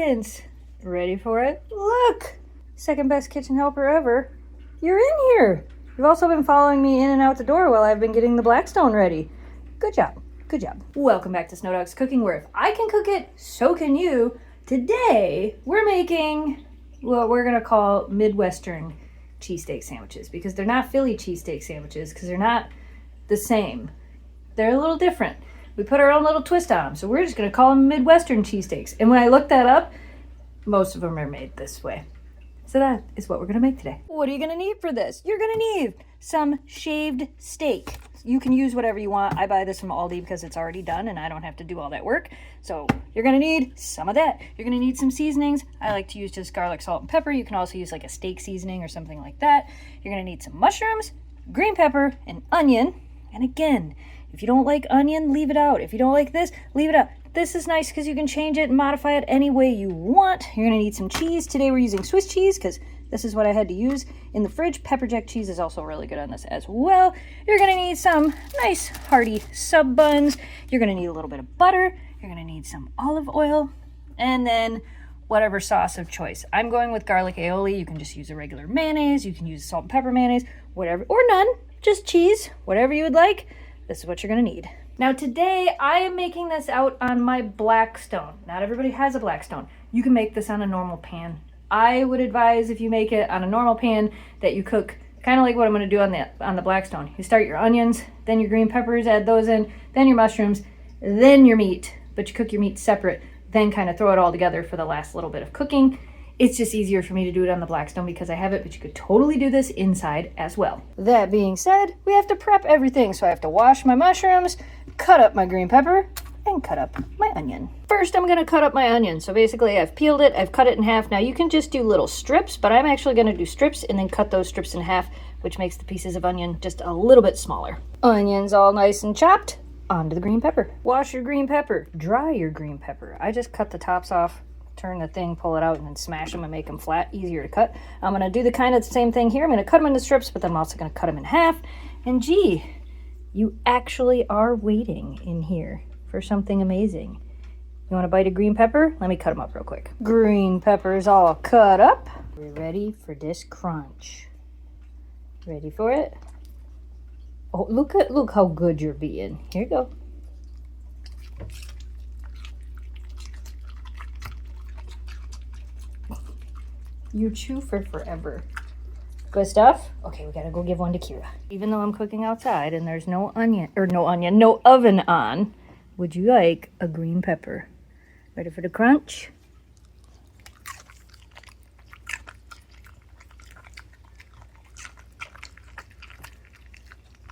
seconds. Ready for it? Look! Second best kitchen helper ever. You're in here. You've also been following me in and out the door while I've been getting the Blackstone ready. Good job. Good job. Welcome back to Snow Dog's Cooking, where if I can cook it, so can you. Today, we're making what we're gonna call Midwestern cheesesteak sandwiches, because they're not Philly cheesesteak sandwiches, because they're not the same. They're a little different. We put our own little twist on them, so we're just gonna call them Midwestern cheesesteaks. And when I looked that up, most of them are made this way. So that is what we're gonna make today. What are you gonna need for this? You're gonna need some shaved steak. You can use whatever you want. I buy this from Aldi because it's already done and I don't have to do all that work. So you're gonna need some of that. You're gonna need some seasonings. I like to use just garlic, salt, and pepper. You can also use like a steak seasoning or something like that. You're gonna need some mushrooms, green pepper, and onion. And again, if you don't like onion, leave it out. If you don't like this, leave it out. This is nice because you can change it and modify it any way you want. You're gonna need some cheese. Today we're using Swiss cheese because this is what I had to use in the fridge. Pepper jack cheese is also really good on this as well. You're gonna need some nice hearty sub buns. You're gonna need a little bit of butter. You're gonna need some olive oil, and then whatever sauce of choice. I'm going with garlic aioli. You can just use a regular mayonnaise. You can use salt and pepper mayonnaise, whatever, or none, just cheese, whatever you would like. This is what you're gonna need. Now today, I am making this out on my Blackstone. Not everybody has a Blackstone. You can make this on a normal pan. I would advise if you make it on a normal pan that you cook kind of like what I'm gonna do on the Blackstone. You start your onions, then your green peppers, add those in, then your mushrooms, then your meat, but you cook your meat separate, then kind of throw it all together for the last little bit of cooking. It's just easier for me to do it on the Blackstone because I have it, but you could totally do this inside as well. That being said, we have to prep everything. So I have to wash my mushrooms, cut up my green pepper, and cut up my onion. First, I'm gonna cut up my onion. So basically I've peeled it, I've cut it in half. Now you can just do little strips, but I'm actually gonna do strips and then cut those strips in half, which makes the pieces of onion just a little bit smaller. Onions all nice and chopped, onto the green pepper. Wash your green pepper, dry your green pepper. I just cut the tops off, turn the thing, pull it out, and then smash them and make them flat, easier to cut. I'm gonna do the kind of the same thing here. I'm gonna cut them into strips, but then I'm also gonna cut them in half. And gee, you actually are waiting in here for something amazing. You want a bite of green pepper? Let me cut them up real quick. Green peppers all cut up. We're ready for this crunch. Ready for it? Oh, look how good you're being. Here you go. You chew for forever. Good stuff? Okay, we gotta go give one to Kira. Even though I'm cooking outside and there's no oven on, would you like a green pepper? Ready for the crunch?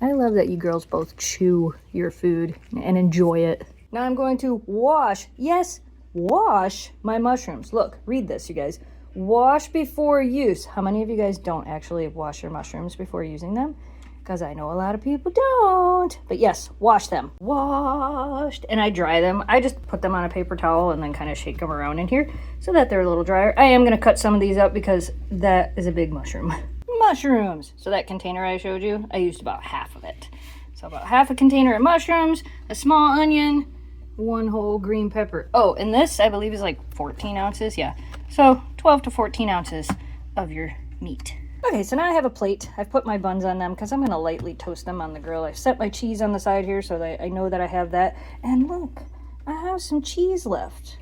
I love that you girls both chew your food and enjoy it. Now I'm going to wash, yes, wash my mushrooms. Look, read this, you guys. Wash before use. How many of you guys don't actually wash your mushrooms before using them? Because I know a lot of people don't. But yes, wash them. Washed. And I dry them. I just put them on a paper towel and then kind of shake them around in here so that they're a little drier. I am going to cut some of these up because that is a big mushroom. Mushrooms. So that container I showed you, I used about half of it. So about half a container of mushrooms, a small onion, one whole green pepper. Oh, and this I believe is like 14 ounces. Yeah. So 12 to 14 ounces of your meat. Okay, so now I have a plate. I've put my buns on them because I'm going to lightly toast them on the grill. I've set my cheese on the side here so that I know that I have that. And look, I have some cheese left.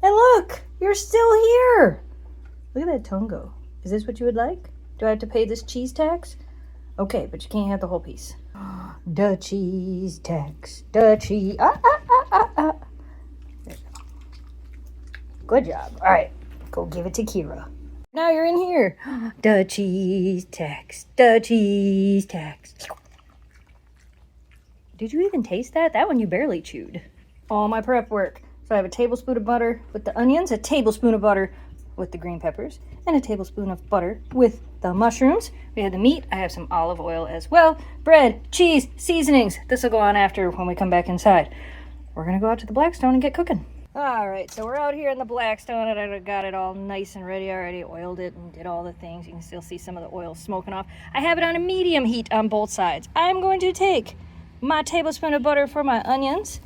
And look, you're still here. Look at that tongue go. Is this what you would like? Do I have to pay this cheese tax? Okay, but you can't have the whole piece. The cheese tax. The cheese. There you go. Good job. All right, go give it to Kira. Now you're in here. The cheese tax. The cheese tax. Did you even taste that? That one you barely chewed. All my prep work. So I have a tablespoon of butter with the onions, a tablespoon of butter with the green peppers, and a tablespoon of butter with the mushrooms. We have the meat. I have some olive oil as well. Bread, cheese, seasonings. This will go on after when we come back inside. We're going to go out to the Blackstone and get cooking. All right, so we're out here in the Blackstone and I got it all nice and ready. I already oiled it and did all the things. You can still see some of the oil smoking off. I have it on a medium heat on both sides. I'm going to take my tablespoon of butter for my onions,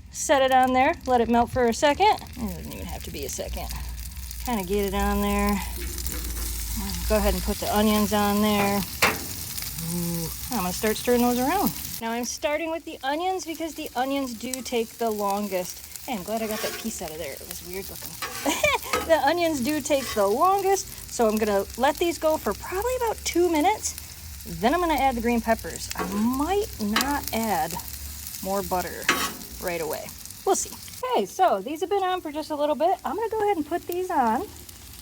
set it on there, let it melt for a second. It doesn't even have to be a second. kind of get it on there. Go ahead and put the onions on there. Ooh. I'm gonna start stirring those around. Now I'm starting with the onions because the onions do take the longest. Hey, I'm glad I got that piece out of there. It was weird looking. The onions do take the longest, so I'm gonna let these go for probably about 2 minutes. Then I'm gonna add the green peppers. I might not add more butter right away. We'll see. Okay, so these have been on for just a little bit. I'm gonna go ahead and put these on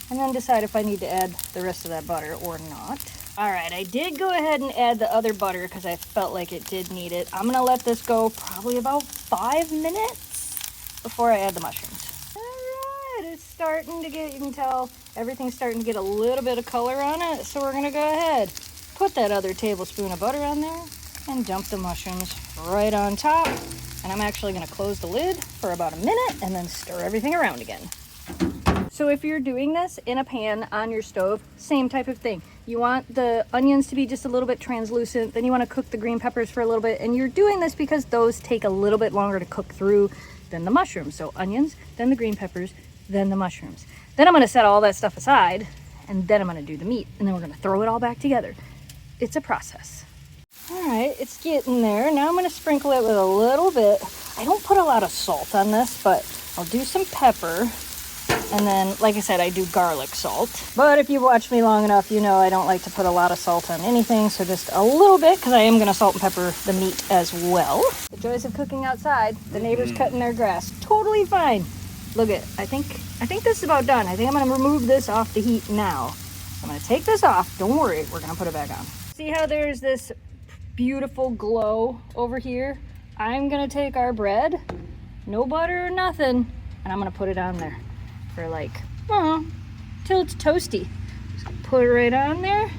and then decide if I need to add the rest of that butter or not. All right, I did go ahead and add the other butter because I felt like it did need it. I'm gonna let this go probably about 5 minutes before I add the mushrooms. All right, it's starting to get, you can tell everything's starting to get a little bit of color on it. So we're gonna go ahead, put that other tablespoon of butter on there and dump the mushrooms right on top. And I'm actually gonna close the lid for about a minute and then stir everything around again. So if you're doing this in a pan on your stove, same type of thing. You want the onions to be just a little bit translucent, then you want to cook the green peppers for a little bit, and you're doing this because those take a little bit longer to cook through than the mushrooms. So onions, then the green peppers, then the mushrooms. Then I'm going to set all that stuff aside, and then I'm going to do the meat, and then we're going to throw it all back together. It's a process. All right, it's getting there. Now I'm going to sprinkle it with a little bit. I don't put a lot of salt on this, but I'll do some pepper. And then, like I said, I do garlic salt. But if you've watched me long enough, you know I don't like to put a lot of salt on anything. So just a little bit, because I am going to salt and pepper the meat as well. The joys of cooking outside. The neighbors cutting their grass. Totally fine. Look at, I think this is about done. I think I'm going to remove this off the heat now. I'm going to take this off. Don't worry, we're going to put it back on. See how there's this beautiful glow over here? I'm going to take our bread, no butter or nothing, and I'm going to put it on there. For like, till it's toasty. Just put it right on there,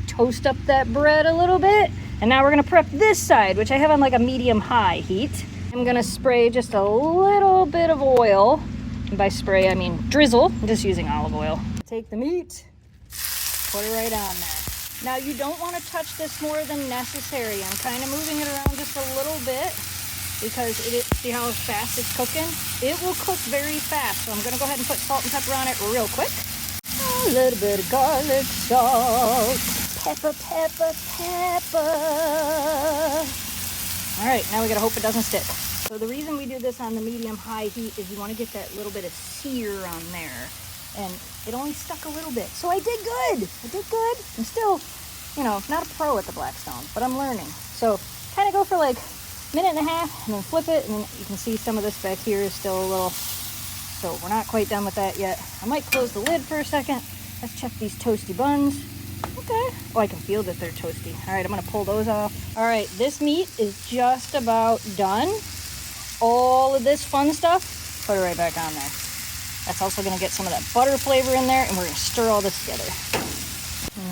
toast up that bread a little bit, and now we're gonna prep this side, which I have on like a medium-high heat. I'm gonna spray just a little bit of oil, and by spray I mean drizzle. I'm just using olive oil. Take the meat, put it right on there. Now you don't want to touch this more than necessary. I'm kind of moving it around just a little bit, because see how fast it's cooking? It will cook very fast. So I'm gonna go ahead and put salt and pepper on it real quick. A little bit of garlic salt. Pepper, pepper, pepper. All right, now we gotta hope it doesn't stick. So the reason we do this on the medium-high heat is you wanna get that little bit of sear on there. And it only stuck a little bit. So I did good. I'm still, not a pro at the Blackstone, but I'm learning. So kind of go for like minute and a half and then flip it, and then you can see some of this back here is still a little, so we're not quite done with that yet. I might close the lid for a second. Let's check these toasty buns. Okay. Oh, I can feel that they're toasty. All right, I'm gonna pull those off. All right, this meat is just about done. All of this fun stuff, put it right back on there. That's also gonna get some of that butter flavor in there, and we're gonna stir all this together.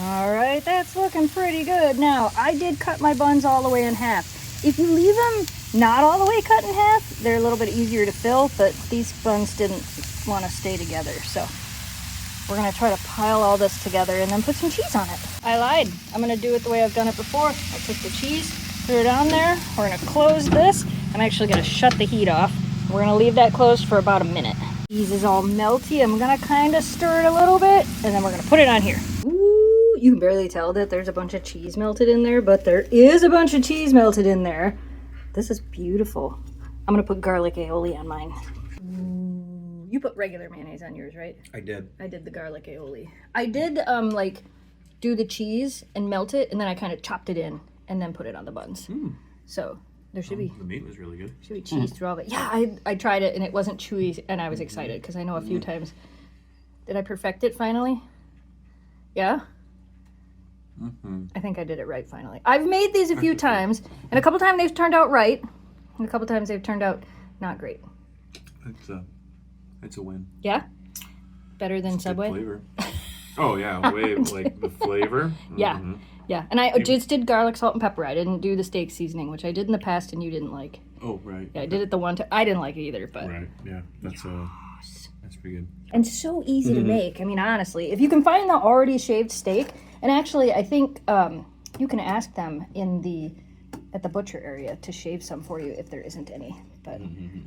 All right, that's looking pretty good. Now, I did cut my buns all the way in half. If you leave them not all the way cut in half, they're a little bit easier to fill, but these buns didn't want to stay together. So we're going to try to pile all this together and then put some cheese on it. I lied. I'm going to do it the way I've done it before. I took the cheese, threw it on there. We're going to close this. I'm actually going to shut the heat off. We're going to leave that closed for about a minute. Cheese is all melty. I'm going to kind of stir it a little bit, and then we're going to put it on here. Ooh. You can barely tell that there's a bunch of cheese melted in there, but there is a bunch of cheese melted in there. This is beautiful. I'm gonna put garlic aioli on mine. Ooh, you put regular mayonnaise on yours, right? I did. I did the garlic aioli. I did like do the cheese and melt it, and then I kind of chopped it in and then put it on the buns. So there should be. The meat was really good. Should be cheese through all of it. Yeah, I tried it and it wasn't chewy, and I was excited because I know a few times. Did I perfect it finally? Yeah. I think I did it right finally. I've made these a few times, and a couple times they've turned out right, and a couple times they've turned out not great. It's a win. Yeah? Better than it's Subway? Flavor. Oh yeah, way like the flavor. Yeah. Yeah, and I just did garlic, salt, and pepper. I didn't do the steak seasoning, which I did in the past and you didn't like. Oh, right. Yeah, I did it the one time. I didn't like it either, but. Right, yeah. That's pretty good. And so easy to make. I mean, honestly, if you can find the already shaved steak, and actually, I think you can ask them at the butcher area to shave some for you if there isn't any. But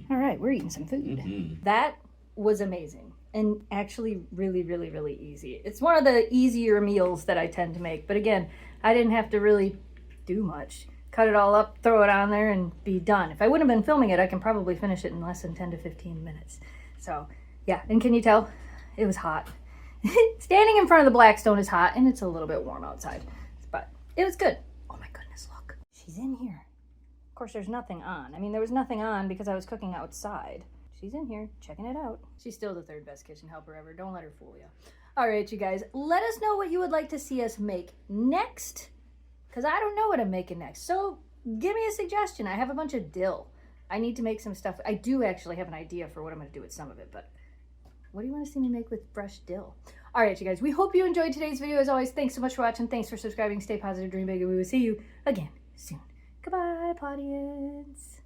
all right, we're eating some food. That was amazing. and actually really, really, really easy. It's one of the easier meals that I tend to make. But again, I didn't have to really do much. Cut it all up, throw it on there, and be done. If I wouldn't have been filming it, I can probably finish it in less than 10 to 15 minutes. So, yeah. And can you tell? It was hot. Standing in front of the Blackstone is hot, and it's a little bit warm outside. But it was good. Oh my goodness, look. She's in here. Of course, there's nothing on. I mean, there was nothing on because I was cooking outside. She's in here, checking it out. She's still the third best kitchen helper ever. Don't let her fool you. All right, you guys. Let us know what you would like to see us make next, because I don't know what I'm making next. So give me a suggestion. I have a bunch of dill. I need to make some stuff. I do actually have an idea for what I'm going to do with some of it, but what do you want to see me make with fresh dill? All right, you guys. We hope you enjoyed today's video. As always, thanks so much for watching. Thanks for subscribing. Stay positive, dream big, and we will see you again soon. Goodbye, audience.